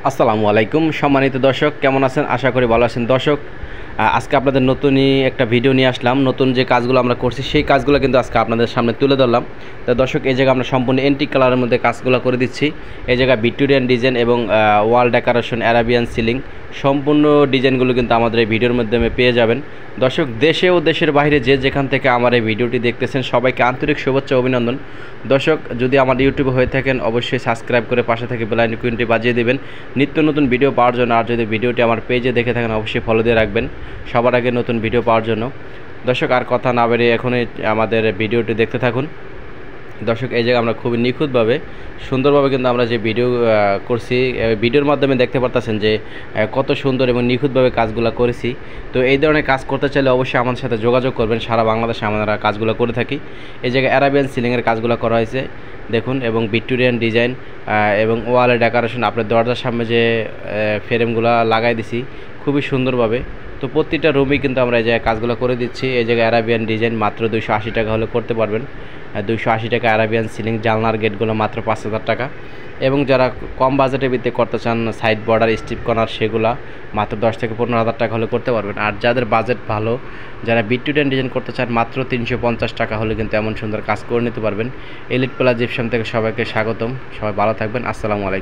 আসসালামু আলাইকুম সম্মানিত দর্শক, কেমন আছেন? আশা করি ভালো আছেন। দর্শক, আজকে আপনাদের নতুনই একটা ভিডিও নিয়ে আসলাম। নতুন যে কাজগুলো আমরা করছি সেই কাজগুলো কিন্তু আজকে আপনাদের সামনে তুলে ধরলাম। তো দর্শক, এই জায়গায় আমরা সম্পূর্ণ এন্টিক কালারের মধ্যে কাজগুলো করে দিচ্ছি। এই জায়গায় ভিক্টোরিয়ান ডিজাইন এবং ওয়াল ডেকোরেশন, অ্যারাবিয়ান সিলিং সম্পূর্ণ ডিজাইনগুলো কিন্তু আমাদের এই ভিডিওর মাধ্যমে পেয়ে যাবেন। দর্শক, দেশে ও দেশের বাইরে যে যেখান থেকে আমার এই ভিডিওটি দেখতেছেন সবাইকে আন্তরিক শুভেচ্ছা অভিনন্দন। দর্শক, যদি আমার ইউটিউবে হয়ে থাকেন অবশ্যই সাবস্ক্রাইব করে পাশে থেকে বেল আইকনটি বাজিয়ে দেবেন নিত্য নতুন ভিডিও পাওয়ার জন্য। আর যদি ভিডিওটি আমার পেজে দেখে থাকেন অবশ্যই ফলো দিয়ে রাখবেন সবার আগে নতুন ভিডিও পাওয়ার জন্য। দর্শক, আর কথা না বেরিয়ে এখনই আমাদের ভিডিওটি দেখতে থাকুন। দর্শক, এই জায়গায় আমরা খুবই নিখুঁতভাবে সুন্দরভাবে কিন্তু আমরা যে ভিডিও করছি, ভিডিওর মাধ্যমে দেখতে পারতেছেন যে কত সুন্দর এবং নিখুঁতভাবে কাজগুলো করেছি। তো এই ধরনের কাজ করতে চাইলে অবশ্যই আমাদের সাথে যোগাযোগ করবেন। সারা বাংলাদেশে আমরা কাজগুলো করে থাকি। এই জায়গায় অ্যারাবিয়ান সিলিংয়ের কাজগুলো করা হয়েছে দেখুন, এবং ভিক্টোরিয়ান ডিজাইন এবং ওয়ালে ডেকোরেশন, আপনার দরজার সামনে যে ফ্রেমগুলো লাগাই দিছি খুবই সুন্দরভাবে। তো প্রতিটা রুমই কিন্তু আমরা এই জায়গায় কাজগুলো করে দিচ্ছি। এই জায়গায় অ্যারাবিয়ান ডিজাইন মাত্র 280 টাকা হলে করতে পারবেন। 280 টাকা অ্যারাবিয়ান সিলিং, জানলার গেটগুলো মাত্র 5000 টাকা। এবং যারা কম বাজেটের ভিত্তিতে করতে চান সাইড বর্ডার, স্ট্রিপ কর্নার, সেগুলো মাত্র 10 থেকে 15,000 টাকা হলে করতে পারবেন। আর যাদের বাজেট ভালো, যারা ভিক্টোরিয়ান ডিজাইন করতে চান মাত্র 350 টাকা হলে কিন্তু এমন সুন্দর কাজ করে নিতে পারবেন। এলিট প্লাস জিপসাম থেকে সবাইকে স্বাগতম। সবাই ভালো থাকবেন। আসসালামু আলাইকুম।